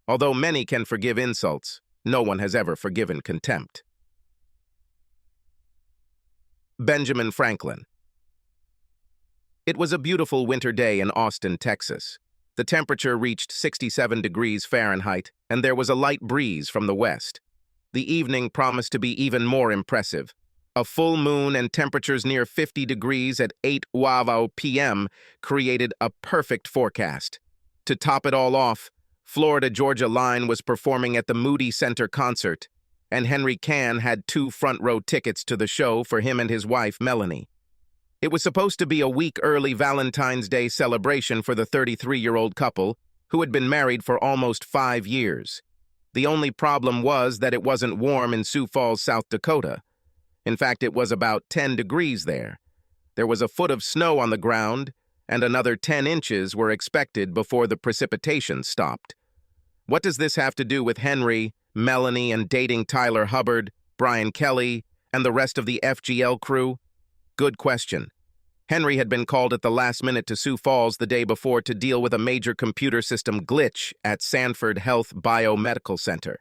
Although many can forgive insults, no one has ever forgiven contempt. Benjamin Franklin. It was a beautiful winter day in Austin, Texas. The temperature reached 67 degrees Fahrenheit, and there was a light breeze from the west. The evening promised to be even more impressive. A full moon and temperatures near 50 degrees at 8:00 p.m. created a perfect forecast. To top it all off, Florida Georgia Line was performing at the Moody Center concert, and Henry Cann had 2 front-row tickets to the show for him and his wife, Melanie. It was supposed to be a week-early Valentine's Day celebration for the 33-year-old couple who had been married for almost 5 years. The only problem was that it wasn't warm in Sioux Falls, South Dakota. In fact, it was about 10 degrees there. There was a foot of snow on the ground, and another 10 inches were expected before the precipitation stopped. What does this have to do with Henry, Melanie, and dating Tyler Hubbard, Brian Kelly, and the rest of the FGL crew? Good question. Henry had been called at the last minute to Sioux Falls the day before to deal with a major computer system glitch at Sanford Health Biomedical Center.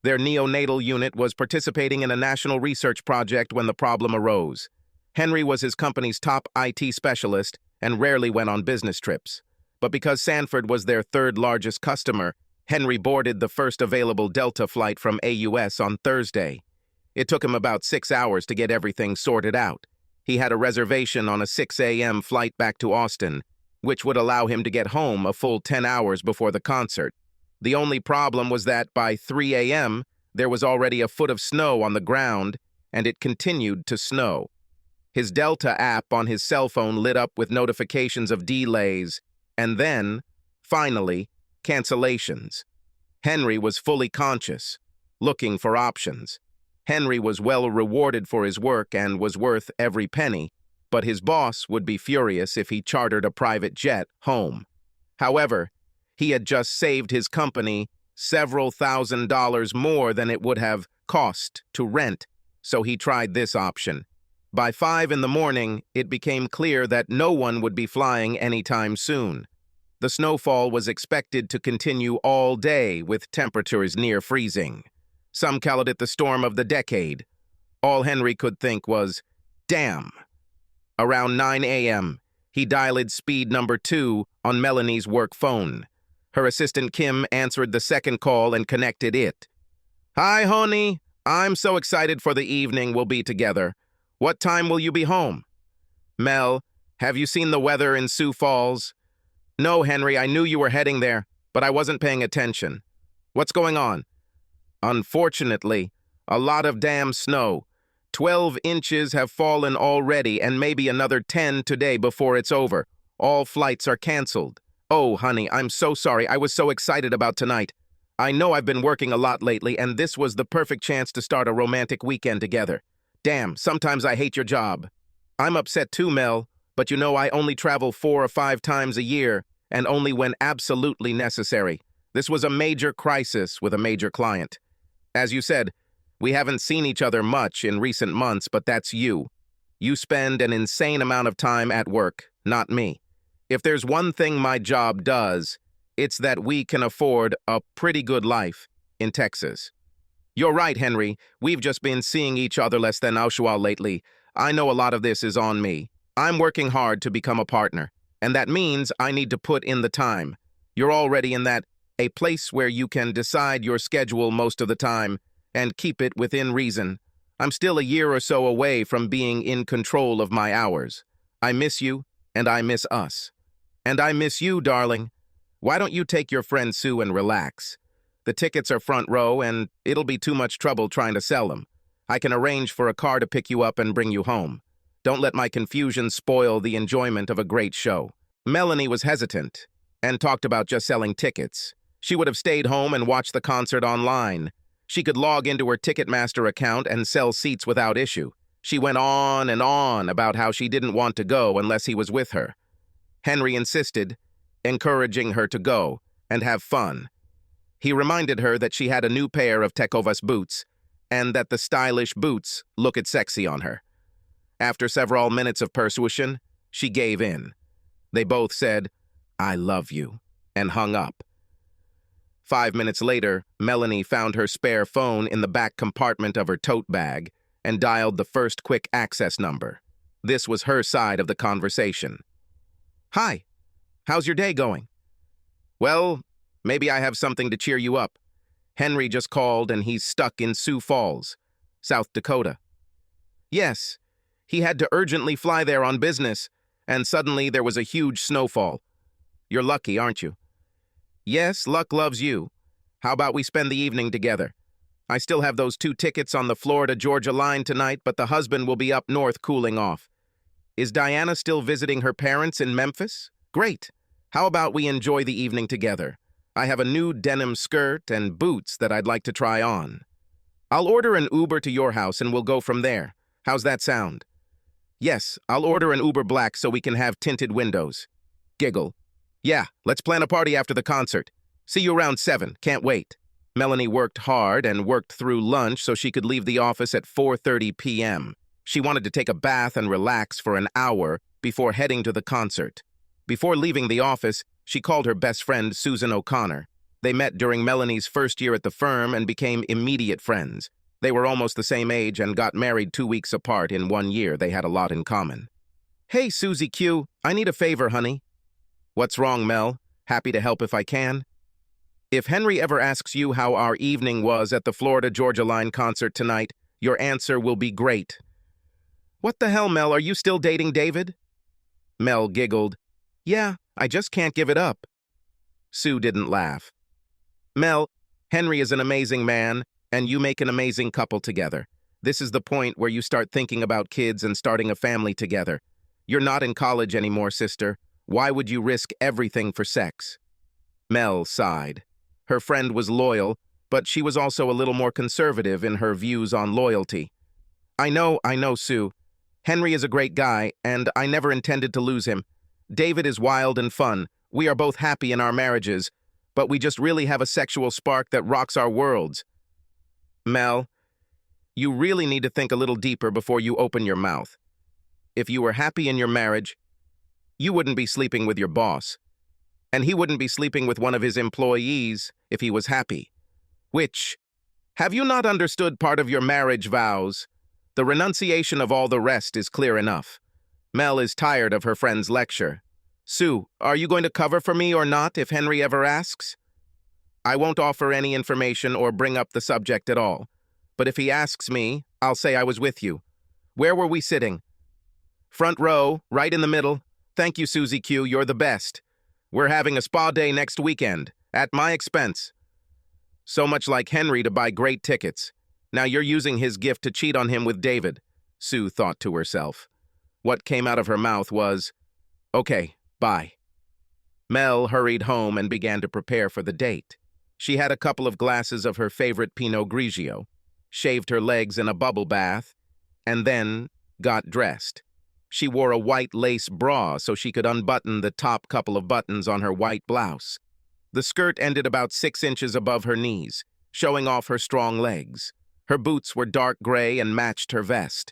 Their neonatal unit was participating in a national research project when the problem arose. Henry was his company's top IT specialist and rarely went on business trips. But because Sanford was their 3rd largest customer, Henry boarded the first available Delta flight from AUS on Thursday. It took him about 6 hours to get everything sorted out. He had a reservation on a 6 a.m. flight back to Austin, which would allow him to get home a full 10 hours before the concert. The only problem was that by 3 a.m., there was already a foot of snow on the ground, and it continued to snow. His Delta app on his cell phone lit up with notifications of delays, and then, finally, cancellations. Henry was fully conscious, looking for options. Henry was well rewarded for his work and was worth every penny, but his boss would be furious if he chartered a private jet home. However, he had just saved his company several $1,000s more than it would have cost to rent, so he tried this option. By 5 in the morning, it became clear that no one would be flying anytime soon. The snowfall was expected to continue all day with temperatures near freezing. Some called it the storm of the decade. All Henry could think was, damn. Around 9 a.m., he dialed speed number 2 on Melanie's work phone. Her assistant Kim answered the second call and connected it. Hi, honey. I'm so excited for the evening we'll be together. What time will you be home? Mel, have you seen the weather in Sioux Falls? No, Henry, I knew you were heading there, but I wasn't paying attention. What's going on? Unfortunately, a lot of damn snow. 12 inches have fallen already and maybe another 10 today before it's over. All flights are canceled. Oh, honey, I'm so sorry. I was so excited about tonight. I know I've been working a lot lately, and this was the perfect chance to start a romantic weekend together. Damn, sometimes I hate your job. I'm upset too, Mel, but you know I only travel 4 or 5 times a year, and only when absolutely necessary. This was a major crisis with a major client. As you said, we haven't seen each other much in recent months, but that's you. You spend an insane amount of time at work, not me. If there's one thing my job does, it's that we can afford a pretty good life in Texas. You're right, Henry. We've just been seeing each other less than usual lately. I know a lot of this is on me. I'm working hard to become a partner, and that means I need to put in the time. You're already in a place where you can decide your schedule most of the time and keep it within reason. I'm still a year or so away from being in control of my hours. I miss you, and I miss us. And I miss you, darling. Why don't you take your friend Sue and relax? The tickets are front row, and it'll be too much trouble trying to sell them. I can arrange for a car to pick you up and bring you home. Don't let my confusion spoil the enjoyment of a great show. Melanie was hesitant and talked about just selling tickets. She would have stayed home and watched the concert online. She could log into her Ticketmaster account and sell seats without issue. She went on and on about how she didn't want to go unless he was with her. Henry insisted, encouraging her to go and have fun. He reminded her that she had a new pair of Tecovas boots and that the stylish boots looked sexy on her. After several minutes of persuasion, she gave in. They both said, "I love you," and hung up. 5 minutes later, Melanie found her spare phone in the back compartment of her tote bag and dialed the first quick access number. This was her side of the conversation. "Hi, how's your day going?" "Well, maybe I have something to cheer you up. Henry just called and he's stuck in Sioux Falls, South Dakota." "Yes, he had to urgently fly there on business, and suddenly there was a huge snowfall. You're lucky, aren't you?" "Yes, luck loves you. How about we spend the evening together? I still have those 2 tickets on the Florida-Georgia line tonight, but the husband will be up north cooling off. Is Diana still visiting her parents in Memphis? Great. How about we enjoy the evening together? I have a new denim skirt and boots that I'd like to try on. I'll order an Uber to your house and we'll go from there. How's that sound?" "Yes, I'll order an Uber Black so we can have tinted windows." Giggle. "Yeah, let's plan a party after the concert. See you around 7, can't wait." Melanie worked hard and worked through lunch so she could leave the office at 4:30 p.m. She wanted to take a bath and relax for an hour before heading to the concert. Before leaving the office, she called her best friend, Susan O'Connor. They met during Melanie's first year at the firm and became immediate friends. They were almost the same age and got married 2 weeks apart in 1 year. They had a lot in common. "Hey, Susie Q, I need a favor, honey." "What's wrong, Mel? Happy to help if I can." "If Henry ever asks you how our evening was at the Florida-Georgia line concert tonight, your answer will be great." "What the hell, Mel, are you still dating David?" Mel giggled. "Yeah, I just can't give it up." Sue didn't laugh. "Mel, Henry is an amazing man, and you make an amazing couple together. This is the point where you start thinking about kids and starting a family together. You're not in college anymore, sister. Why would you risk everything for sex?" Mel sighed. Her friend was loyal, but she was also a little more conservative in her views on loyalty. I know, Sue. Henry is a great guy, and I never intended to lose him. David is wild and fun. We are both happy in our marriages, but we just really have a sexual spark that rocks our worlds." "Mel, you really need to think a little deeper before you open your mouth. If you were happy in your marriage, you wouldn't be sleeping with your boss. And he wouldn't be sleeping with one of his employees if he was happy. Have you not understood part of your marriage vows? The renunciation of all the rest is clear enough." Mel is tired of her friend's lecture. "Sue, are you going to cover for me or not if Henry ever asks?" "I won't offer any information or bring up the subject at all. But if he asks me, I'll say I was with you. Where were we sitting?" "Front row, right in the middle. Thank you, Susie Q, you're the best. We're having a spa day next weekend, at my expense." So much like Henry to buy great tickets. Now you're using his gift to cheat on him with David, Sue thought to herself. What came out of her mouth was, "Okay, bye." Mel hurried home and began to prepare for the date. She had a couple of glasses of her favorite Pinot Grigio, shaved her legs in a bubble bath, and then got dressed. She wore a white lace bra so she could unbutton the top couple of buttons on her white blouse. The skirt ended about 6 inches above her knees, showing off her strong legs. Her boots were dark gray and matched her vest.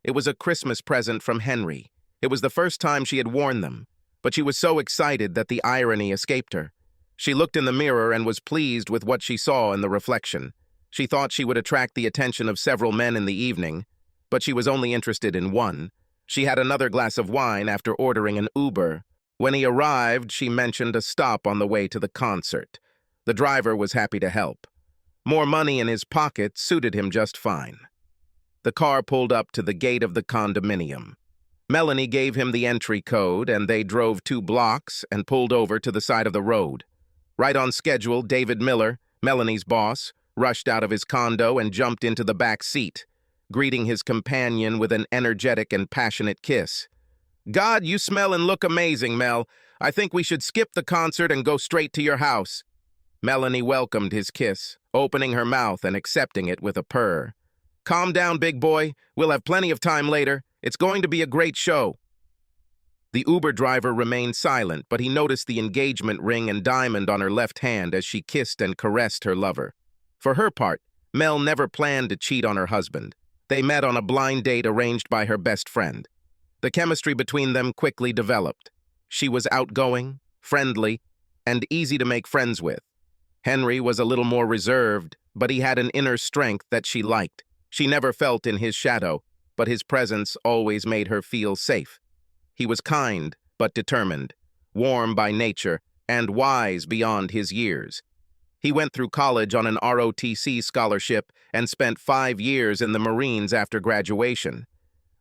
It was a Christmas present from Henry. It was the first time she had worn them, but she was so excited that the irony escaped her. She looked in the mirror and was pleased with what she saw in the reflection. She thought she would attract the attention of several men in the evening, but she was only interested in one. She had another glass of wine after ordering an Uber. When he arrived, she mentioned a stop on the way to the concert. The driver was happy to help. More money in his pocket suited him just fine. The car pulled up to the gate of the condominium. Melanie gave him the entry code, and they drove 2 blocks and pulled over to the side of the road. Right on schedule, David Miller, Melanie's boss, rushed out of his condo and jumped into the back seat, greeting his companion with an energetic and passionate kiss. "God, you smell and look amazing, Mel. I think we should skip the concert and go straight to your house." Melanie welcomed his kiss, opening her mouth and accepting it with a purr. "Calm down, big boy. We'll have plenty of time later. It's going to be a great show." The Uber driver remained silent, but he noticed the engagement ring and diamond on her left hand as she kissed and caressed her lover. For her part, Mel never planned to cheat on her husband. They met on a blind date arranged by her best friend. The chemistry between them quickly developed. She was outgoing, friendly, and easy to make friends with. Henry was a little more reserved, but he had an inner strength that she liked. She never felt in his shadow, but his presence always made her feel safe. He was kind, but determined, warm by nature, and wise beyond his years. He went through college on an ROTC scholarship and spent 5 years in the Marines after graduation.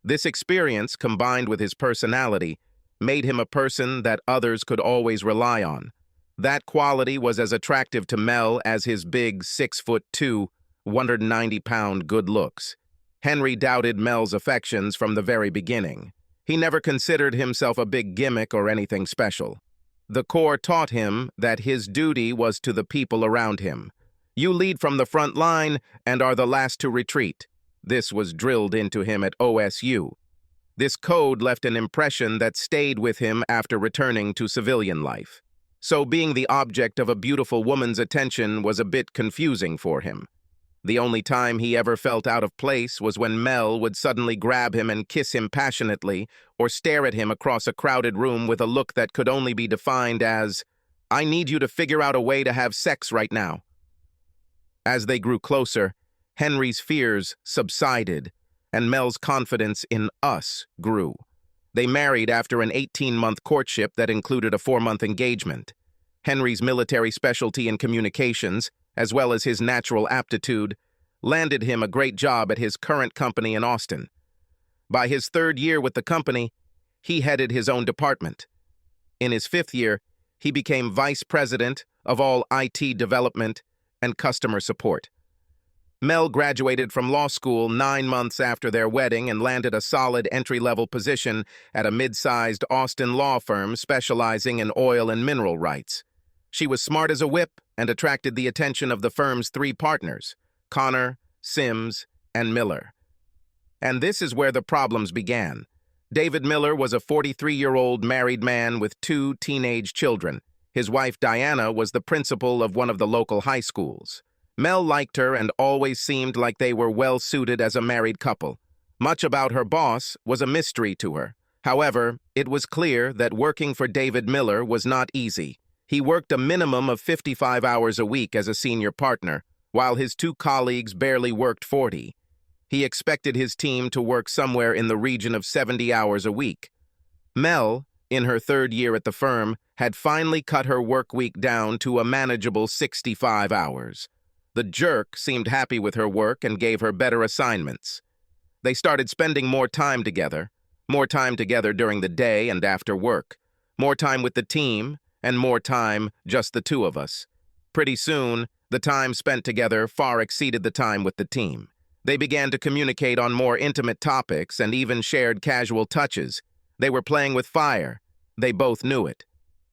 This experience, combined with his personality, made him a person that others could always rely on. That quality was as attractive to Mel as his big 6'2", 190-pound good looks. Henry doubted Mel's affections from the very beginning. He never considered himself a big gimmick or anything special. The Corps taught him that his duty was to the people around him. You lead from the front line and are the last to retreat. This was drilled into him at OSU. This code left an impression that stayed with him after returning to civilian life. So being the object of a beautiful woman's attention was a bit confusing for him. The only time he ever felt out of place was when Mel would suddenly grab him and kiss him passionately, or stare at him across a crowded room with a look that could only be defined as, "I need you to figure out a way to have sex right now." As they grew closer, Henry's fears subsided, and Mel's confidence in us grew. They married after an 18-month courtship that included a 4-month engagement. Henry's military specialty in communications, as well as his natural aptitude, landed him a great job at his current company in Austin. By his 3rd year with the company, he headed his own department. In his 5th year, he became vice president of all IT development and customer support. Mel graduated from law school 9 months after their wedding and landed a solid entry-level position at a mid-sized Austin law firm specializing in oil and mineral rights. She was smart as a whip and attracted the attention of the firm's 3 partners, Connor, Sims, and Miller. And this is where the problems began. David Miller was a 43-year-old married man with 2 teenage children. His wife, Diana, was the principal of one of the local high schools. Mel liked her and always seemed like they were well-suited as a married couple. Much about her boss was a mystery to her. However, it was clear that working for David Miller was not easy. He worked a minimum of 55 hours a week as a senior partner, while his 2 colleagues barely worked 40. He expected his team to work somewhere in the region of 70 hours a week. Mel, in her 3rd year at the firm, had finally cut her work week down to a manageable 65 hours. The jerk seemed happy with her work and gave her better assignments. They started spending more time together during the day and after work, more time with the team, and more time just the 2 of us. Pretty soon, the time spent together far exceeded the time with the team. They began to communicate on more intimate topics and even shared casual touches. They were playing with fire. They both knew it.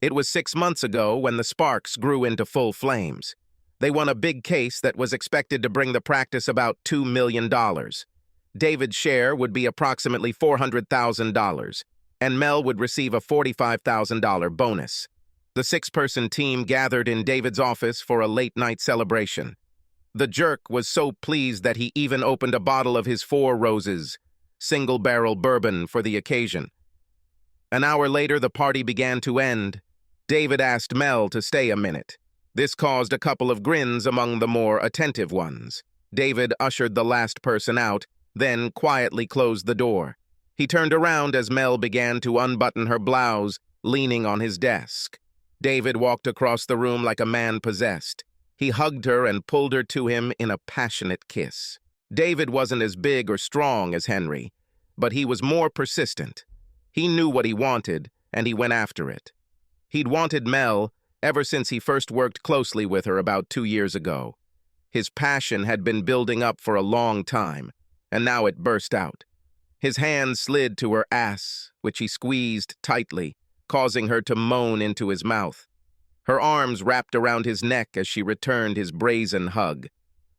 It was 6 months ago when the sparks grew into full flames. They won a big case that was expected to bring the practice about $2 million. David's share would be approximately $400,000, and Mel would receive a $45,000 bonus. The 6-person team gathered in David's office for a late-night celebration. The jerk was so pleased that he even opened a bottle of his 4 Roses, single-barrel bourbon for the occasion. An hour later, the party began to end. David asked Mel to stay a minute. This caused a couple of grins among the more attentive ones. David ushered the last person out, then quietly closed the door. He turned around as Mel began to unbutton her blouse, leaning on his desk. David walked across the room like a man possessed. He hugged her and pulled her to him in a passionate kiss. David wasn't as big or strong as Henry, but he was more persistent. He knew what he wanted, and he went after it. He'd wanted Mel ever since he first worked closely with her about 2 years ago. His passion had been building up for a long time, and now it burst out. His hand slid to her ass, which he squeezed tightly, causing her to moan into his mouth. Her arms wrapped around his neck as she returned his brazen hug.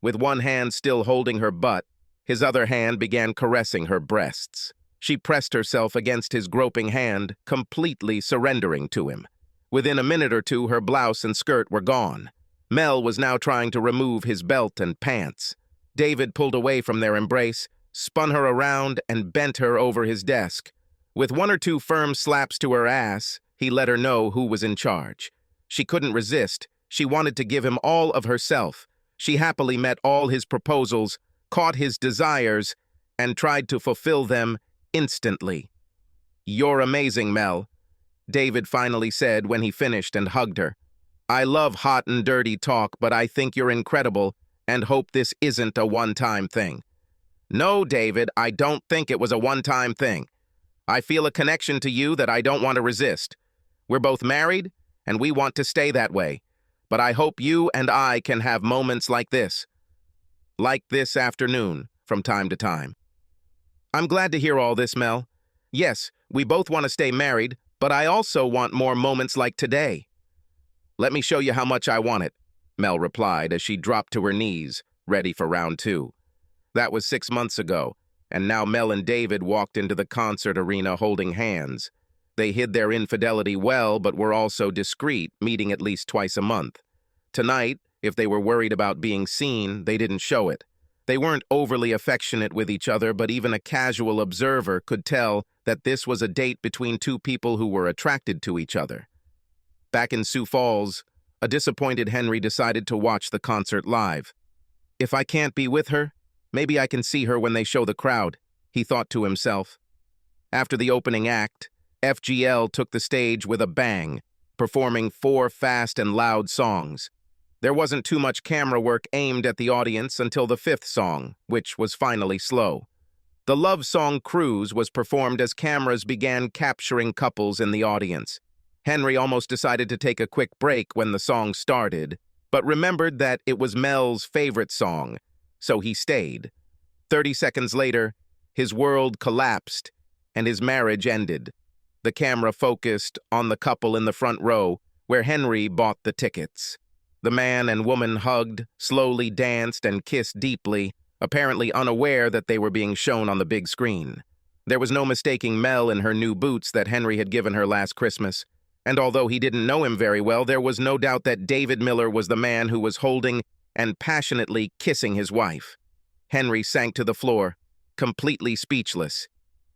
With one hand still holding her butt, his other hand began caressing her breasts. She pressed herself against his groping hand, completely surrendering to him. Within a minute or 2, her blouse and skirt were gone. Mel was now trying to remove his belt and pants. David pulled away from their embrace, spun her around, and bent her over his desk. With 1 or 2 firm slaps to her ass, he let her know who was in charge. She couldn't resist, She wanted to give him all of herself. She happily met all his proposals, caught his desires, and tried to fulfill them instantly. "You're amazing, Mel," David finally said when he finished and hugged her. "I love hot and dirty talk, but I think you're incredible and hope this isn't a one-time thing." "No, David, I don't think it was a one-time thing. I feel a connection to you that I don't want to resist. We're both married, and we want to stay that way. But I hope you and I can have moments like this afternoon, from time to time." "I'm glad to hear all this, Mel. Yes, we both want to stay married, but I also want more moments like today." "Let me show you how much I want it," Mel replied as she dropped to her knees, ready for round 2. That was 6 months ago, and now Mel and David walked into the concert arena holding hands. They hid their infidelity well, but were also discreet, meeting at least twice a month. Tonight, if they were worried about being seen, they didn't show it. They weren't overly affectionate with each other, but even a casual observer could tell that this was a date between two people who were attracted to each other. Back in Sioux Falls, a disappointed Henry decided to watch the concert live. "If I can't be with her, maybe I can see her when they show the crowd," he thought to himself. After the opening act, FGL took the stage with a bang, performing 4 fast and loud songs. There wasn't too much camera work aimed at the audience until the 5th song, which was finally slow. The love song Cruise was performed as cameras began capturing couples in the audience. Henry almost decided to take a quick break when the song started, but remembered that it was Mel's favorite song, so he stayed. 30 seconds later, his world collapsed and his marriage ended. The camera focused on the couple in the front row, where Henry bought the tickets. The man and woman hugged, slowly danced, and kissed deeply, apparently unaware that they were being shown on the big screen. There was no mistaking Mel in her new boots that Henry had given her last Christmas, and although he didn't know him very well, there was no doubt that David Miller was the man who was holding and passionately kissing his wife. Henry sank to the floor, completely speechless.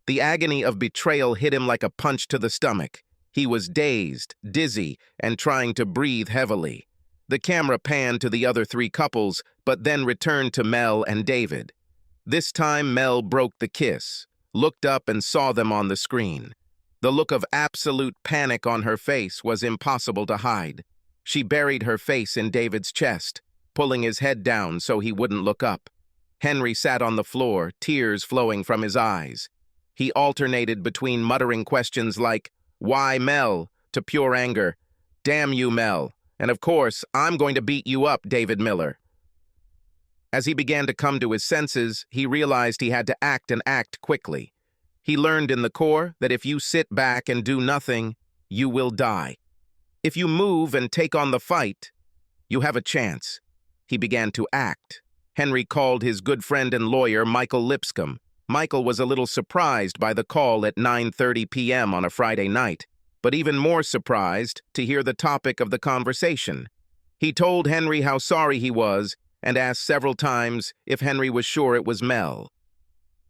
The agony of betrayal hit him like a punch to the stomach. He was dazed, dizzy, and trying to breathe heavily. The camera panned to the other 3 couples, but then returned to Mel and David. This time, Mel broke the kiss, looked up and saw them on the screen. The look of absolute panic on her face was impossible to hide. She buried her face in David's chest, pulling his head down so he wouldn't look up. Henry sat on the floor, tears flowing from his eyes. He alternated between muttering questions like, "Why, Mel?" to pure anger, "Damn you, Mel. And of course, I'm going to beat you up, David Miller." As he began to come to his senses, he realized he had to act and act quickly. He learned in the Corps that if you sit back and do nothing, you will die. If you move and take on the fight, you have a chance. He began to act. Henry called his good friend and lawyer, Michael Lipscomb. Michael was a little surprised by the call at 9:30 p.m. on a Friday night, but even more surprised to hear the topic of the conversation. He told Henry how sorry he was and asked several times if Henry was sure it was Mel.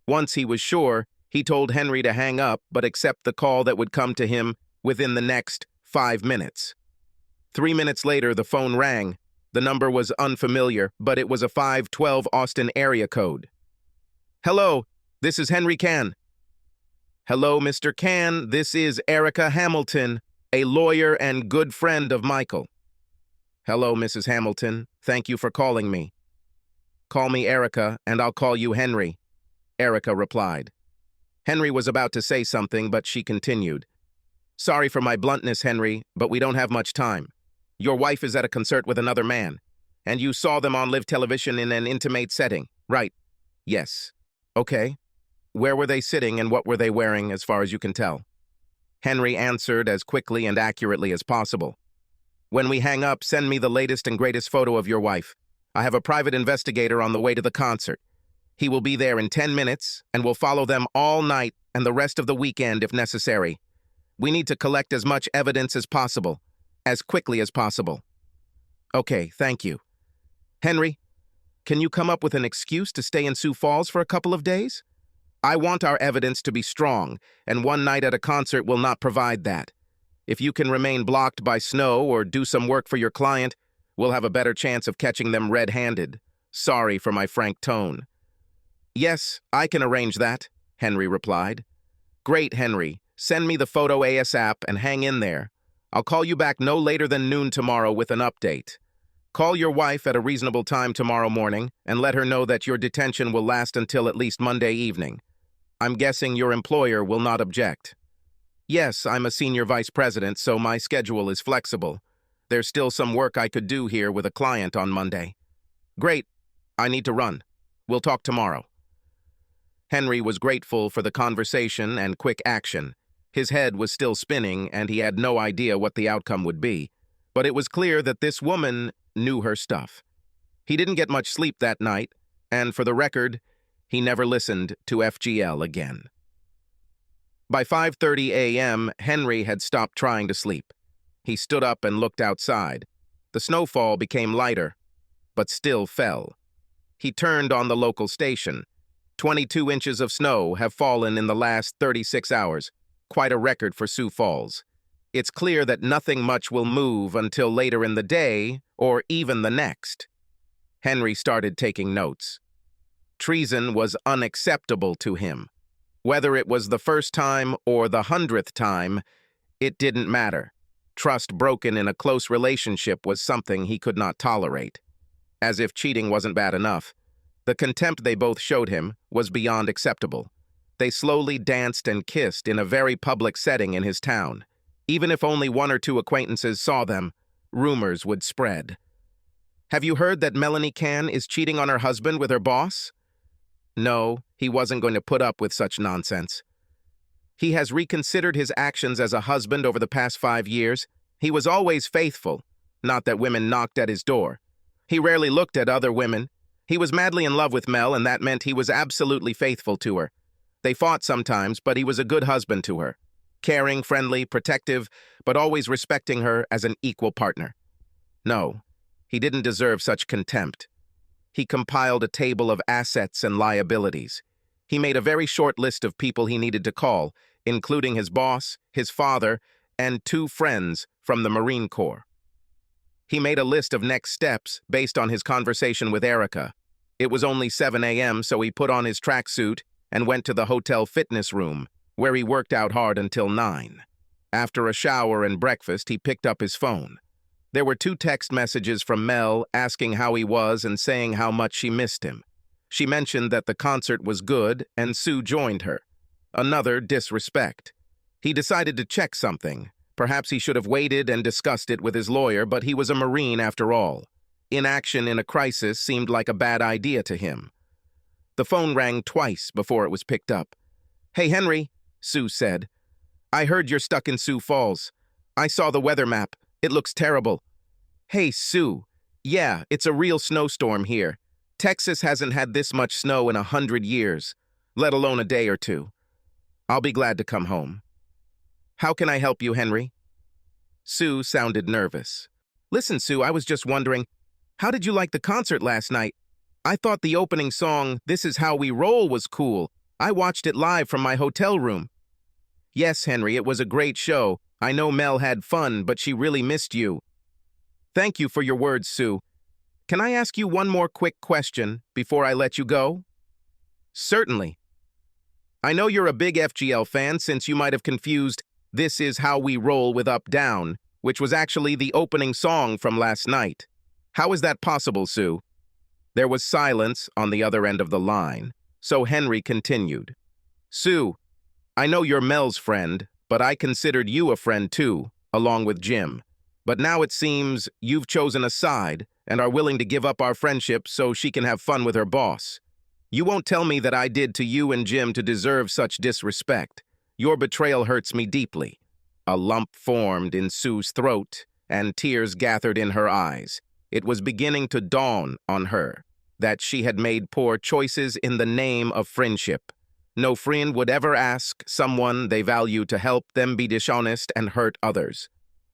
Once he was sure, he told Henry to hang up but accept the call that would come to him within the next 5 minutes. 3 minutes later, the phone rang. The number was unfamiliar, but it was a 512 Austin area code. "Hello, this is Henry Cann." "Hello, Mr. Cann, this is Erica Hamilton, a lawyer and good friend of Michael." "Hello, Mrs. Hamilton. Thank you for calling me." "Call me Erica, and I'll call you Henry," Erica replied. Henry was about to say something, but she continued. "Sorry for my bluntness, Henry, but we don't have much time. Your wife is at a concert with another man, and you saw them on live television in an intimate setting, right?" "Yes." "Okay. Where were they sitting and what were they wearing, as far as you can tell?" Henry answered as quickly and accurately as possible. "When we hang up, send me the latest and greatest photo of your wife. I have a private investigator on the way to the concert. He will be there in 10 minutes and will follow them all night and the rest of the weekend if necessary. We need to collect as much evidence as possible, as quickly as possible." "Okay, thank you." "Henry, can you come up with an excuse to stay in Sioux Falls for a couple of days? I want our evidence to be strong, and one night at a concert will not provide that. If you can remain blocked by snow or do some work for your client, We'll have a better chance of catching them red-handed. Sorry for my frank tone. Yes, I can arrange that, Henry replied. Great, Henry. Send me the photo ASAP and hang in there. I'll call you back no later than noon tomorrow with an update. Call your wife at a reasonable time tomorrow morning and let her know that your detention will last until at least Monday evening. I'm guessing your employer will not object. Yes, I'm a senior vice president, so my schedule is flexible. There's still some work I could do here with a client on Monday. Great. I need to run. We'll talk tomorrow. Henry was grateful for the conversation and quick action. His head was still spinning, and he had no idea what the outcome would be. But it was clear that this woman knew her stuff. He didn't get much sleep that night, and for the record, he never listened to FGL again. By 5:30 a.m., Henry had stopped trying to sleep. He stood up and looked outside. The snowfall became lighter, but still fell. He turned on the local station. 22 inches of snow have fallen in the last 36 hours, quite a record for Sioux Falls. It's clear that nothing much will move until later in the day, or even the next. Henry started taking notes. Treason was unacceptable to him. Whether it was the first time or the 100th time, it didn't matter. Trust broken in a close relationship was something he could not tolerate. As if cheating wasn't bad enough, the contempt they both showed him was beyond acceptable. They slowly danced and kissed in a very public setting in his town. Even if only one or two acquaintances saw them, rumors would spread. Have you heard that Melanie Cann is cheating on her husband with her boss? No, he wasn't going to put up with such nonsense. He has reconsidered his actions as a husband over the past 5 years. He was always faithful, not that women knocked at his door. He rarely looked at other women. He was madly in love with Mel, and that meant he was absolutely faithful to her. They fought sometimes, but he was a good husband to her. Caring, friendly, protective, but always respecting her as an equal partner. No, he didn't deserve such contempt. He compiled a table of assets and liabilities. He made a very short list of people he needed to call, including his boss, his father, and 2 friends from the Marine Corps. He made a list of next steps based on his conversation with Erica. It was only 7 a.m., so he put on his tracksuit and went to the hotel fitness room, where he worked out hard until 9. After a shower and breakfast, he picked up his phone. There were 2 text messages from Mel asking how he was and saying how much she missed him. She mentioned that the concert was good, and Sue joined her. Another disrespect. He decided to check something. Perhaps he should have waited and discussed it with his lawyer, but he was a Marine after all. Inaction in a crisis seemed like a bad idea to him. The phone rang twice before it was picked up. Hey, Henry, Sue said. I heard you're stuck in Sioux Falls. I saw the weather map. It looks terrible. Hey, Sue. Yeah, it's a real snowstorm here. Texas hasn't had this much snow in 100 years, let alone a day or two. I'll be glad to come home. How can I help you, Henry? Sue sounded nervous. Listen, Sue, I was just wondering, how did you like the concert last night? I thought the opening song, This Is How We Roll, was cool. I watched it live from my hotel room. Yes, Henry, it was a great show. I know Mel had fun, but she really missed you. Thank you for your words, Sue. Can I ask you one more quick question before I let you go? Certainly. I know you're a big FGL fan, since you might have confused This Is How We Roll with Up Down, which was actually the opening song from last night. How is that possible, Sue? There was silence on the other end of the line, so Henry continued. Sue, I know you're Mel's friend, but I considered you a friend too, along with Jim. But now it seems you've chosen a side and are willing to give up our friendship so she can have fun with her boss. You won't tell me that I did to you and Jim to deserve such disrespect. Your betrayal hurts me deeply. A lump formed in Sue's throat, and tears gathered in her eyes. It was beginning to dawn on her that she had made poor choices in the name of friendship. No friend would ever ask someone they value to help them be dishonest and hurt others.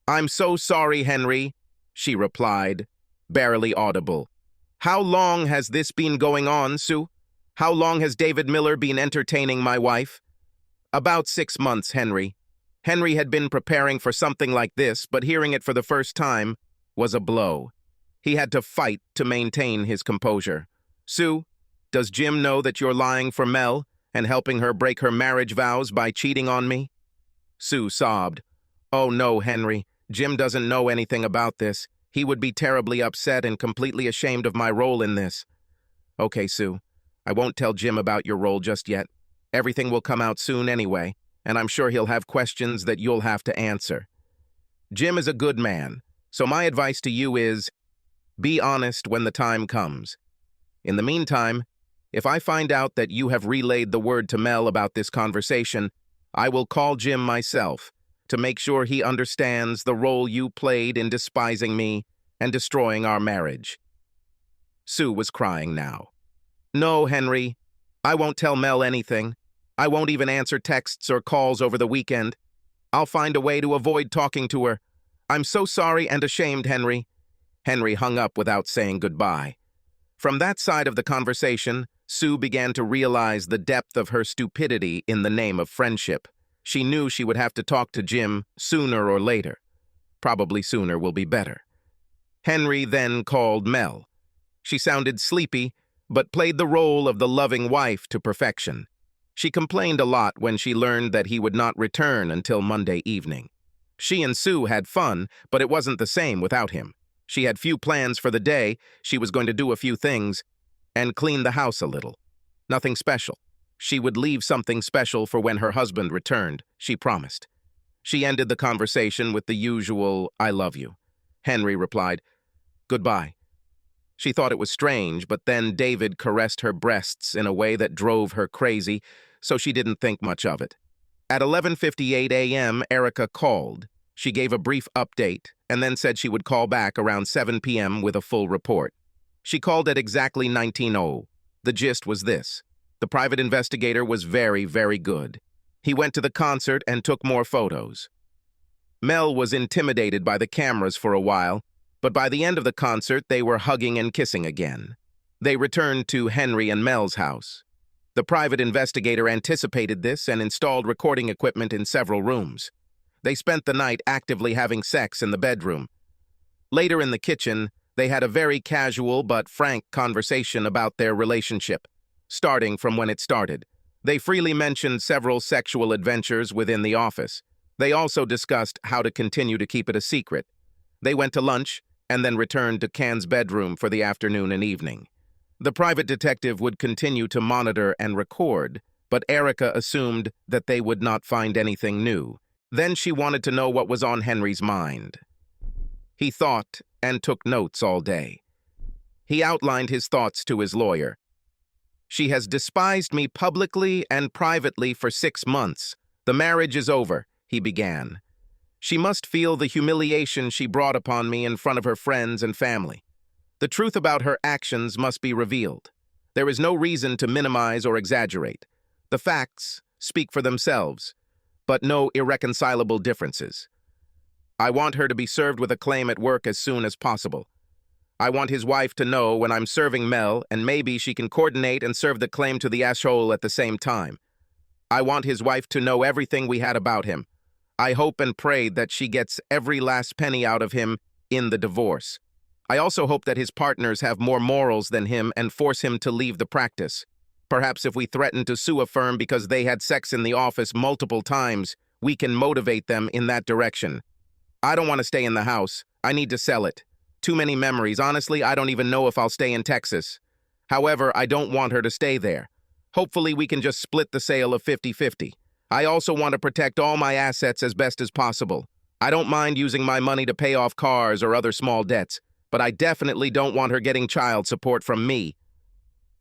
I'm so sorry, Henry, she replied, barely audible. How long has this been going on, Sue? How long has David Miller been entertaining my wife? About 6 months, Henry. Henry had been preparing for something like this, but hearing it for the first time was a blow. He had to fight to maintain his composure. "Sue, does Jim know that you're lying for Mel and helping her break her marriage vows by cheating on me?" Sue sobbed. "Oh no, Henry. Jim doesn't know anything about this. He would be terribly upset and completely ashamed of my role in this." "Okay, Sue. I won't tell Jim about your role just yet. Everything will come out soon anyway, and I'm sure he'll have questions that you'll have to answer. Jim is a good man, so my advice to you is, be honest when the time comes. In the meantime, if I find out that you have relayed the word to Mel about this conversation, I will call Jim myself to make sure he understands the role you played in despising me and destroying our marriage." Sue was crying now. "No, Henry, I won't tell Mel anything. I won't even answer texts or calls over the weekend. I'll find a way to avoid talking to her. I'm so sorry and ashamed, Henry." Henry hung up without saying goodbye. From that side of the conversation, Sue began to realize the depth of her stupidity in the name of friendship. She knew she would have to talk to Jim sooner or later. Probably sooner will be better. Henry then called Mel. She sounded sleepy, but played the role of the loving wife to perfection. She complained a lot when she learned that he would not return until Monday evening. She and Sue had fun, but it wasn't the same without him. She had few plans for the day. She was going to do a few things and clean the house a little. Nothing special. She would leave something special for when her husband returned, she promised. She ended the conversation with the usual, "I love you." Henry replied, "Goodbye." She thought it was strange, but then David caressed her breasts in a way that drove her crazy, so she didn't think much of it. At 11:58 a.m., Erica called. She gave a brief update and then said she would call back around 7 p.m. with a full report. She called at exactly 19:00. The gist was this. The private investigator was very, very good. He went to the concert and took more photos. Mel was intimidated by the cameras for a while, but by the end of the concert, they were hugging and kissing again. They returned to Henry and Mel's house. The private investigator anticipated this and installed recording equipment in several rooms. They spent the night actively having sex in the bedroom. Later in the kitchen, they had a very casual but frank conversation about their relationship, starting from when it started. They freely mentioned several sexual adventures within the office. They also discussed how to continue to keep it a secret. They went to lunch and then returned to Cann's bedroom for the afternoon and evening. The private detective would continue to monitor and record, but Erica assumed that they would not find anything new. Then she wanted to know what was on Henry's mind. He thought and took notes all day. He outlined his thoughts to his lawyer. "She has despised me publicly and privately for 6 months. The marriage is over," he began. "She must feel the humiliation she brought upon me in front of her friends and family. The truth about her actions must be revealed. There is no reason to minimize or exaggerate. The facts speak for themselves, but no irreconcilable differences. I want her to be served with a claim at work as soon as possible. I want his wife to know when I'm serving Mel, and maybe she can coordinate and serve the claim to the asshole at the same time. I want his wife to know everything we had about him. I hope and pray that she gets every last penny out of him in the divorce. I also hope that his partners have more morals than him and force him to leave the practice. Perhaps if we threaten to sue a firm because they had sex in the office multiple times, we can motivate them in that direction. I don't want to stay in the house. I need to sell it. Too many memories. Honestly, I don't even know if I'll stay in Texas. However, I don't want her to stay there. Hopefully, we can just split the sale of 50-50. I also want to protect all my assets as best as possible. I don't mind using my money to pay off cars or other small debts, but I definitely don't want her getting child support from me."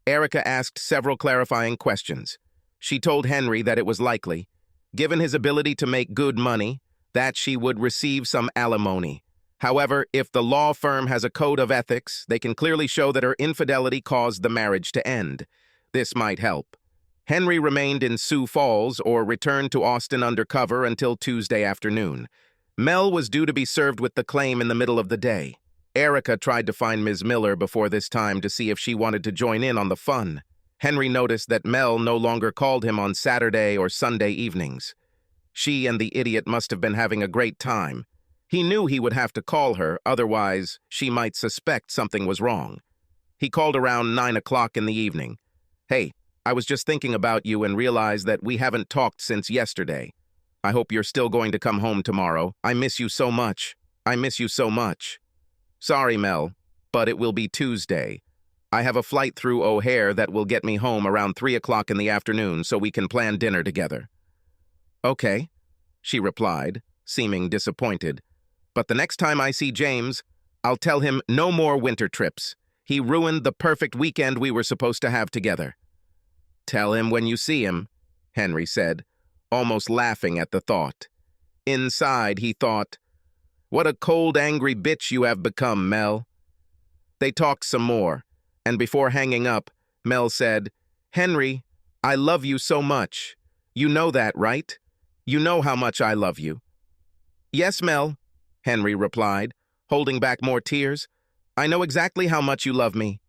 Erica asked several clarifying questions. She told Henry that it was likely, given his ability to make good money, that she would receive some alimony. However, if the law firm has a code of ethics, they can clearly show that her infidelity caused the marriage to end. This might help. Henry remained in Sioux Falls or returned to Austin undercover until Tuesday afternoon. Mel was due to be served with the claim in the middle of the day. Erica tried to find Ms. Miller before this time to see if she wanted to join in on the fun. Henry noticed that Mel no longer called him on Saturday or Sunday evenings. She and the idiot must have been having a great time. He knew he would have to call her, otherwise she might suspect something was wrong. He called around 9 o'clock in the evening. "Hey, I was just thinking about you and realized that we haven't talked since yesterday. I hope you're still going to come home tomorrow. I miss you so much. I miss you so much." "Sorry, Mel, but it will be Tuesday. I have a flight through O'Hare that will get me home around 3 o'clock in the afternoon so we can plan dinner together." "Okay," she replied, seeming disappointed. "But the next time I see James, I'll tell him no more winter trips. He ruined the perfect weekend we were supposed to have together." "Tell him when you see him," Henry said, almost laughing at the thought. Inside, he thought, "What a cold, angry bitch you have become, Mel." They talked some more, and before hanging up, Mel said, "Henry, I love you so much. You know that, right? You know how much I love you." "Yes, Mel," Henry replied, holding back more tears. "I know exactly how much you love me."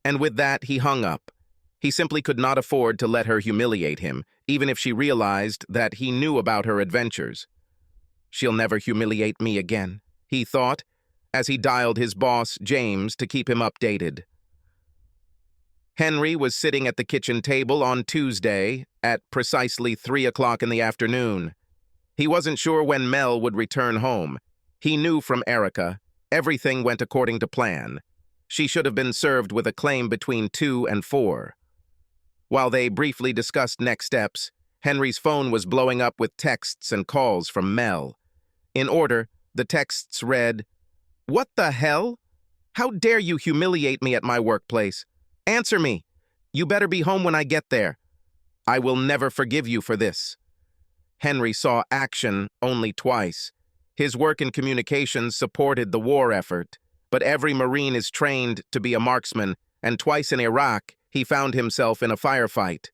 And with that, he hung up. He simply could not afford to let her humiliate him, even if she realized that he knew about her adventures. "She'll never humiliate me again," he thought, as he dialed his boss, James, to keep him updated. Henry was sitting at the kitchen table on Tuesday at precisely 3 o'clock in the afternoon. He wasn't sure when Mel would return home. He knew from Erica everything went according to plan. She should have been served with a claim between 2 and 4. While they briefly discussed next steps, Henry's phone was blowing up with texts and calls from Mel. In order, the texts read, "What the hell? How dare you humiliate me at my workplace? Answer me. You better be home when I get there. I will never forgive you for this." Henry saw action only twice. His work in communications supported the war effort, but every Marine is trained to be a marksman, and twice in Iraq, he found himself in a firefight.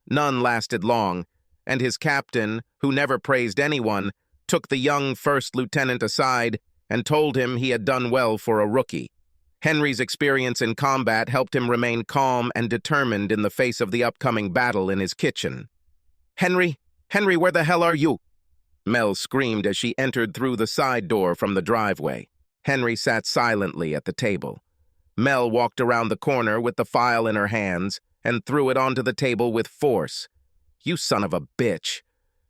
None lasted long, and his captain, who never praised anyone, took the young first lieutenant aside and told him he had done well for a rookie. Henry's experience in combat helped him remain calm and determined in the face of the upcoming battle in his kitchen. "Henry, where the hell are you?" Mel screamed as she entered through the side door from the driveway. Henry sat silently at the table. Mel walked around the corner with the file in her hands and threw it onto the table with force. "You son of a bitch!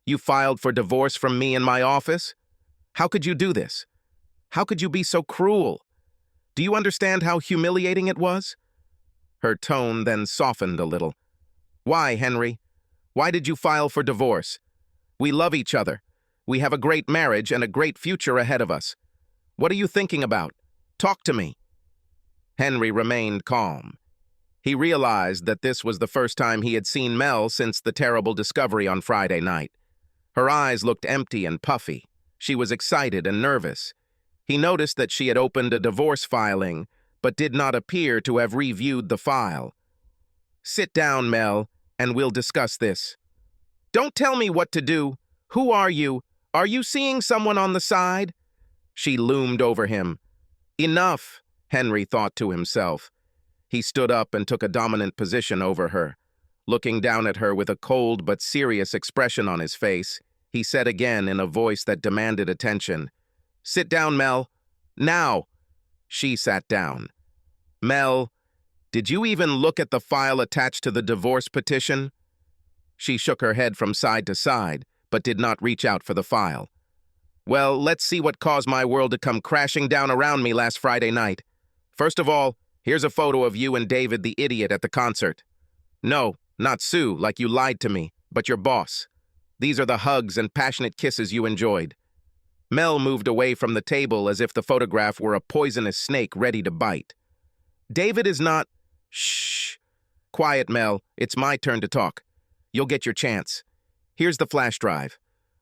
You filed for divorce from me in my office? How could you do this? How could you be so cruel? Do you understand how humiliating it was?" Her tone then softened a little. "Why, Henry? Why did you file for divorce? We love each other. We have a great marriage and a great future ahead of us. What are you thinking about? Talk to me." Henry remained calm. He realized that this was the first time he had seen Mel since the terrible discovery on Friday night. Her eyes looked empty and puffy. She was excited and nervous. He noticed that she had opened a divorce filing, but did not appear to have reviewed the file. "Sit down, Mel, and we'll discuss this." "Don't tell me what to do. Who are you? Are you seeing someone on the side?" She loomed over him. "Enough," Henry thought to himself. He stood up and took a dominant position over her. Looking down at her with a cold but serious expression on his face, he said again in a voice that demanded attention, "Sit down, Mel. Now." She sat down. "Mel, did you even look at the file attached to the divorce petition?" She shook her head from side to side, but did not reach out for the file. "Well, let's see what caused my world to come crashing down around me last Friday night. First of all, here's a photo of you and David the idiot at the concert. No, not Sue, like you lied to me, but your boss. These are the hugs and passionate kisses you enjoyed." Mel moved away from the table as if the photograph were a poisonous snake ready to bite. "David is not—" "Shh. Quiet, Mel. It's my turn to talk. You'll get your chance. Here's the flash drive.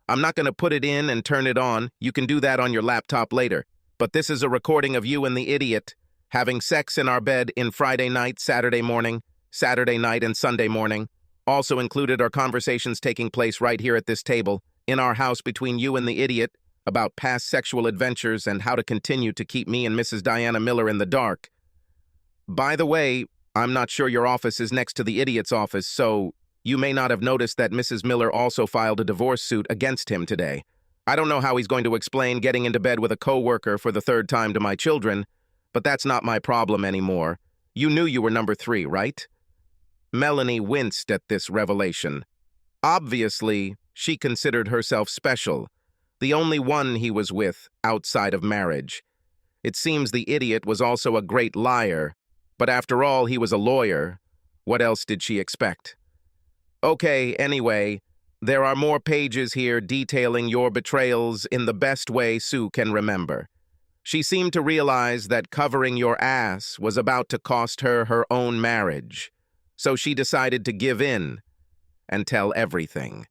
I'm not going to put it in and turn it on. You can do that on your laptop later. But this is a recording of you and the idiot having sex in our bed in Friday night, Saturday morning, Saturday night, and Sunday morning. Also included are conversations taking place right here at this table, in our house between you and the idiot, about past sexual adventures and how to continue to keep me and Mrs. Diana Miller in the dark. By the way, I'm not sure your office is next to the idiot's office, so you may not have noticed that Mrs. Miller also filed a divorce suit against him today. I don't know how he's going to explain getting into bed with a coworker for the third time to my children, but that's not my problem anymore. You knew you were number 3, right? Melanie winced at this revelation. Obviously, she considered herself special, the only one he was with outside of marriage. It seems the idiot was also a great liar, but after all, he was a lawyer. What else did she expect? Okay, anyway, there are more pages here detailing your betrayals in the best way Sue can remember. She seemed to realize that covering your ass was about to cost her her own marriage, so she decided to give in and tell everything.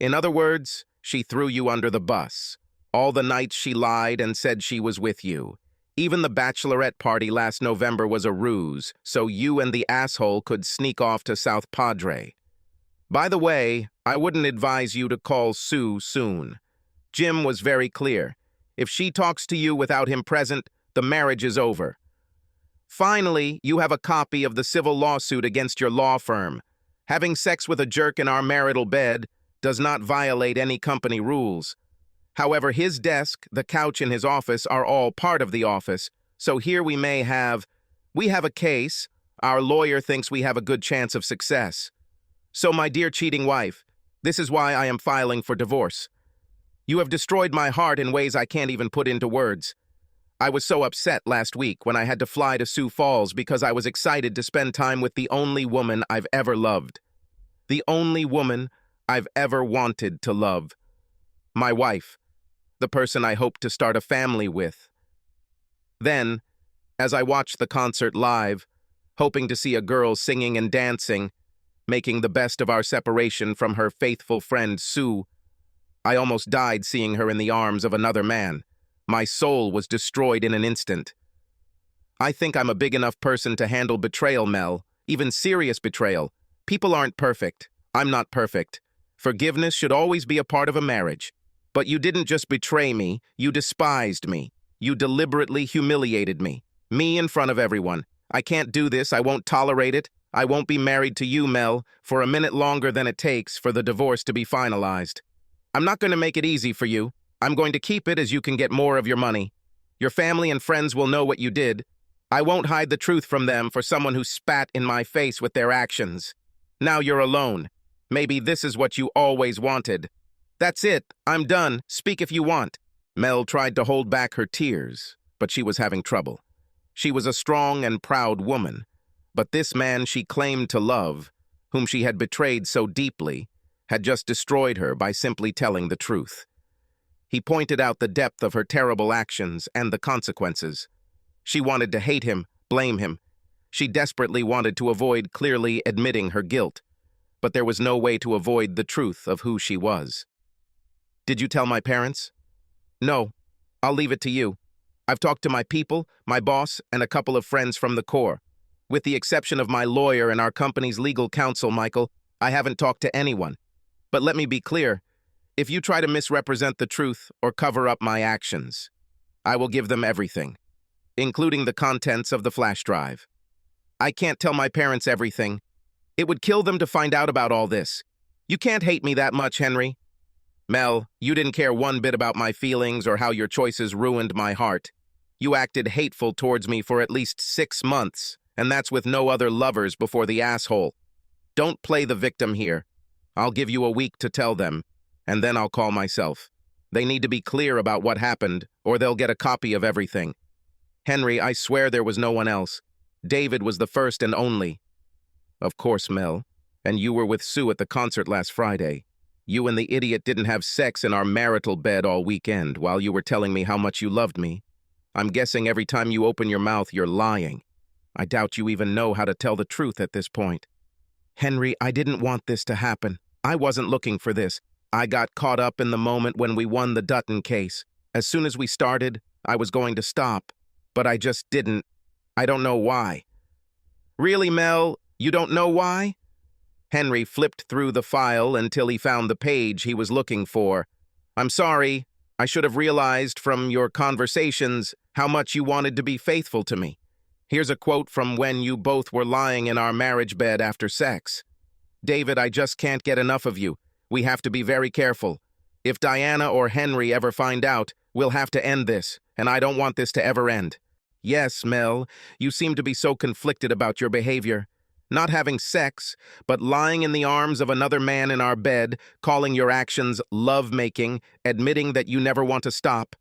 In other words, she threw you under the bus. All the nights she lied and said she was with you. Even the bachelorette party last November was a ruse, so you and the asshole could sneak off to South Padre. By the way, I wouldn't advise you to call Sue soon. Jim was very clear. If she talks to you without him present, the marriage is over. Finally, you have a copy of the civil lawsuit against your law firm. Having sex with a jerk in our marital bed does not violate any company rules. However, his desk, the couch in his office are all part of the office, so here we have a case. Our lawyer thinks we have a good chance of success. So, my dear cheating wife, this is why I am filing for divorce. You have destroyed my heart in ways I can't even put into words. I was so upset last week when I had to fly to Sioux Falls because I was excited to spend time with the only woman I've ever loved. The only woman I've ever wanted to love. My wife. The person I hoped to start a family with. Then, as I watched the concert live, hoping to see a girl singing and dancing, making the best of our separation from her faithful friend Sue, I almost died seeing her in the arms of another man. My soul was destroyed in an instant. I think I'm a big enough person to handle betrayal, Mel, even serious betrayal. People aren't perfect. I'm not perfect. Forgiveness should always be a part of a marriage. But you didn't just betray me, you despised me. You deliberately humiliated me. Me in front of everyone. I can't do this, I won't tolerate it. I won't be married to you, Mel, for a minute longer than it takes for the divorce to be finalized. I'm not going to make it easy for you. I'm going to keep it as you can get more of your money. Your family and friends will know what you did. I won't hide the truth from them for someone who spat in my face with their actions. Now you're alone. Maybe this is what you always wanted. That's it. I'm done. Speak if you want. Mel tried to hold back her tears, but she was having trouble. She was a strong and proud woman, but this man she claimed to love, whom she had betrayed so deeply, had just destroyed her by simply telling the truth. He pointed out the depth of her terrible actions and the consequences. She wanted to hate him, blame him. She desperately wanted to avoid clearly admitting her guilt, but there was no way to avoid the truth of who she was. Did you tell my parents? No. I'll leave it to you. I've talked to my people, my boss, and a couple of friends from the Corps. With the exception of my lawyer and our company's legal counsel, Michael, I haven't talked to anyone. But let me be clear. If you try to misrepresent the truth or cover up my actions, I will give them everything, including the contents of the flash drive. I can't tell my parents everything. It would kill them to find out about all this. You can't hate me that much, Henry. Mel, you didn't care one bit about my feelings or how your choices ruined my heart. You acted hateful towards me for at least 6 months, and that's with no other lovers before the asshole. Don't play the victim here. I'll give you a week to tell them, and then I'll call myself. They need to be clear about what happened, or they'll get a copy of everything. Henry, I swear there was no one else. David was the first and only. Of course, Mel. And you were with Sue at the concert last Friday. You and the idiot didn't have sex in our marital bed all weekend while you were telling me how much you loved me. I'm guessing every time you open your mouth, you're lying. I doubt you even know how to tell the truth at this point. Henry, I didn't want this to happen. I wasn't looking for this. I got caught up in the moment when we won the Dutton case. As soon as we started, I was going to stop, but I just didn't. I don't know why. Really, Mel? You don't know why? Henry flipped through the file until he found the page he was looking for. I'm sorry. I should have realized from your conversations how much you wanted to be faithful to me. Here's a quote from when you both were lying in our marriage bed after sex. David, I just can't get enough of you. We have to be very careful. If Diana or Henry ever find out, we'll have to end this, and I don't want this to ever end. Yes, Mel, you seem to be so conflicted about your behavior. Not having sex, but lying in the arms of another man in our bed, calling your actions love-making, admitting that you never want to stop.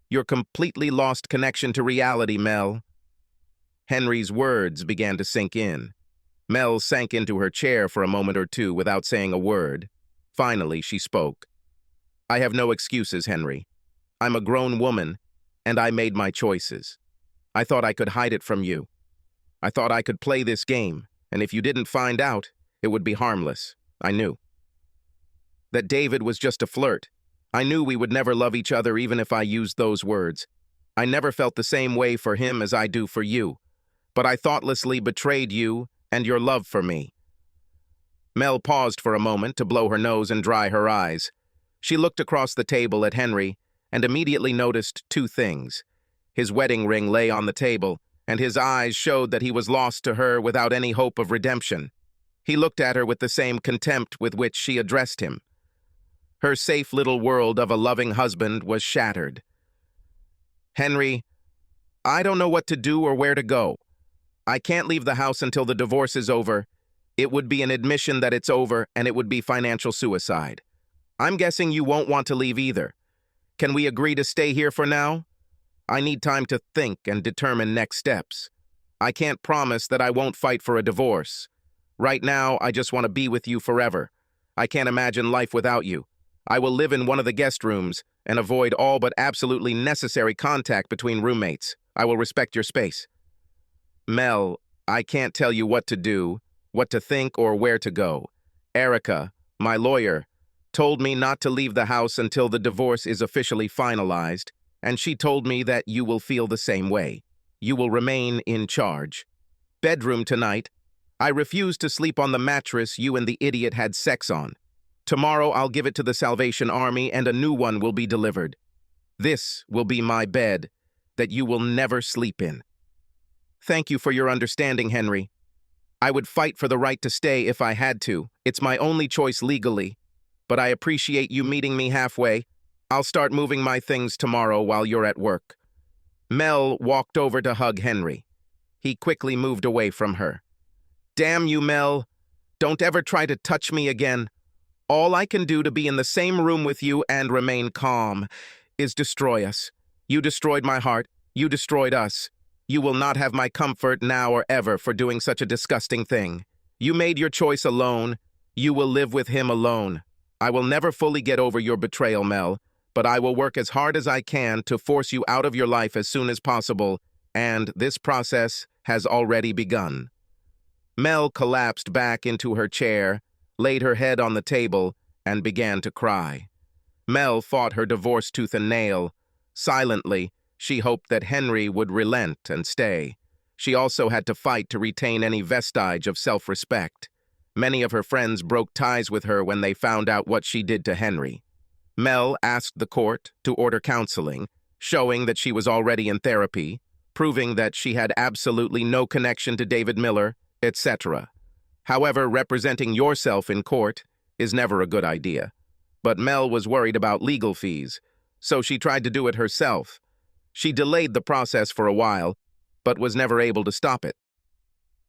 You're completely lost connection to reality, Mel. Henry's words began to sink in. Mel sank into her chair for a moment or two without saying a word. Finally, she spoke. I have no excuses, Henry. I'm a grown woman, and I made my choices. I thought I could hide it from you. I thought I could play this game, and if you didn't find out, it would be harmless. I knew. That David was just a flirt. I knew we would never love each other even if I used those words. I never felt the same way for him as I do for you. But I thoughtlessly betrayed you and your love for me. Mel paused for a moment to blow her nose and dry her eyes. She looked across the table at Henry and immediately noticed two things. His wedding ring lay on the table, and his eyes showed that he was lost to her without any hope of redemption. He looked at her with the same contempt with which she addressed him. Her safe little world of a loving husband was shattered. Henry, I don't know what to do or where to go. I can't leave the house until the divorce is over. It would be an admission that it's over, and it would be financial suicide. I'm guessing you won't want to leave either. Can we agree to stay here for now? I need time to think and determine next steps. I can't promise that I won't fight for a divorce. Right now, I just want to be with you forever. I can't imagine life without you. I will live in one of the guest rooms and avoid all but absolutely necessary contact between roommates. I will respect your space. Mel, I can't tell you what to do, what to think, or where to go. Erica, my lawyer, told me not to leave the house until the divorce is officially finalized, and she told me that you will feel the same way. You will remain in charge. Bedroom tonight. I refuse to sleep on the mattress you and the idiot had sex on. Tomorrow I'll give it to the Salvation Army and a new one will be delivered. This will be my bed that you will never sleep in. Thank you for your understanding, Henry. I would fight for the right to stay if I had to. It's my only choice legally. But I appreciate you meeting me halfway. I'll start moving my things tomorrow while you're at work. Mel walked over to hug Henry. He quickly moved away from her. Damn you, Mel. Don't ever try to touch me again. All I can do to be in the same room with you and remain calm is destroy us. You destroyed my heart. You destroyed us. You will not have my comfort now or ever for doing such a disgusting thing. You made your choice alone. You will live with him alone. I will never fully get over your betrayal, Mel, but I will work as hard as I can to force you out of your life as soon as possible, and this process has already begun. Mel collapsed back into her chair, laid her head on the table, and began to cry. Mel fought her divorce tooth and nail. Silently, she hoped that Henry would relent and stay. She also had to fight to retain any vestige of self-respect. Many of her friends broke ties with her when they found out what she did to Henry. Mel asked the court to order counseling, showing that she was already in therapy, proving that she had absolutely no connection to David Miller, etc. However, representing yourself in court is never a good idea. But Mel was worried about legal fees, so she tried to do it herself. She delayed the process for a while, but was never able to stop it.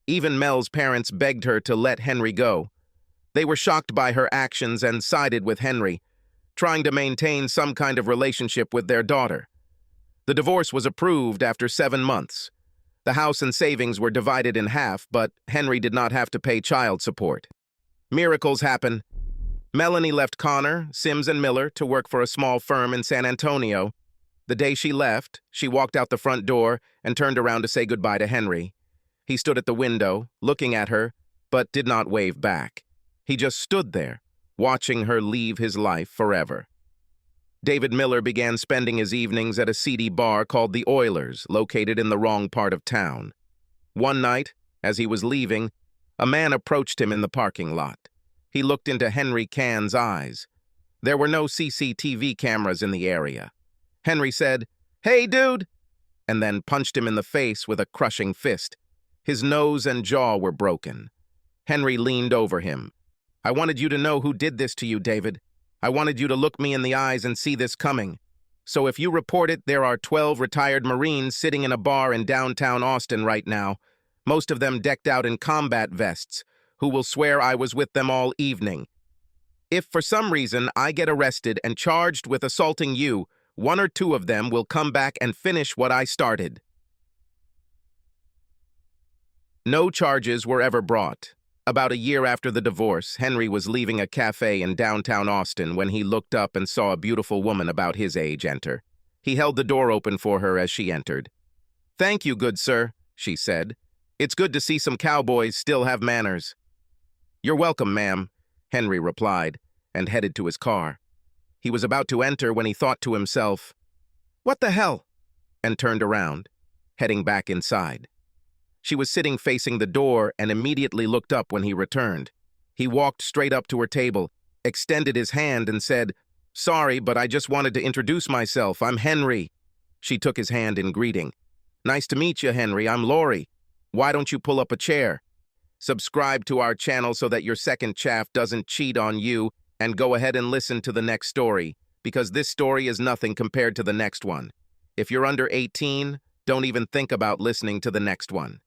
Even Mel's parents begged her to let Henry go. They were shocked by her actions and sided with Henry, trying to maintain some kind of relationship with their daughter. The divorce was approved after 7 months. The house and savings were divided in half, but Henry did not have to pay child support. Miracles happen. Melanie left Connor, Sims, and Miller to work for a small firm in San Antonio. The day she left, she walked out the front door and turned around to say goodbye to Henry. He stood at the window, looking at her, but did not wave back. He just stood there, watching her leave his life forever. David Miller began spending his evenings at a seedy bar called the Oilers, located in the wrong part of town. One night, as he was leaving, a man approached him in the parking lot. He looked into Henry Cann's eyes. There were no CCTV cameras in the area. Henry said, "Hey, dude," and then punched him in the face with a crushing fist. His nose and jaw were broken. Henry leaned over him. "I wanted you to know who did this to you, David. I wanted you to look me in the eyes and see this coming. So if you report it, there are 12 retired Marines sitting in a bar in downtown Austin right now, most of them decked out in combat vests, who will swear I was with them all evening. If for some reason I get arrested and charged with assaulting you, one or two of them will come back and finish what I started. No charges were ever brought. About a year after the divorce, Henry was leaving a cafe in downtown Austin when he looked up and saw a beautiful woman about his age enter. He held the door open for her as she entered. "Thank you, good sir," she said. "It's good to see some cowboys still have manners." "You're welcome, ma'am," Henry replied, and headed to his car. He was about to enter when he thought to himself, "What the hell?" and turned around, heading back inside. She was sitting facing the door and immediately looked up when he returned. He walked straight up to her table, extended his hand and said, "Sorry, but I just wanted to introduce myself. I'm Henry." She took his hand in greeting. "Nice to meet you, Henry. I'm Lori. Why don't you pull up a chair? Subscribe to our channel so that your second chaff doesn't cheat on you, and go ahead and listen to the next story, because this story is nothing compared to the next one. If you're under 18, don't even think about listening to the next one."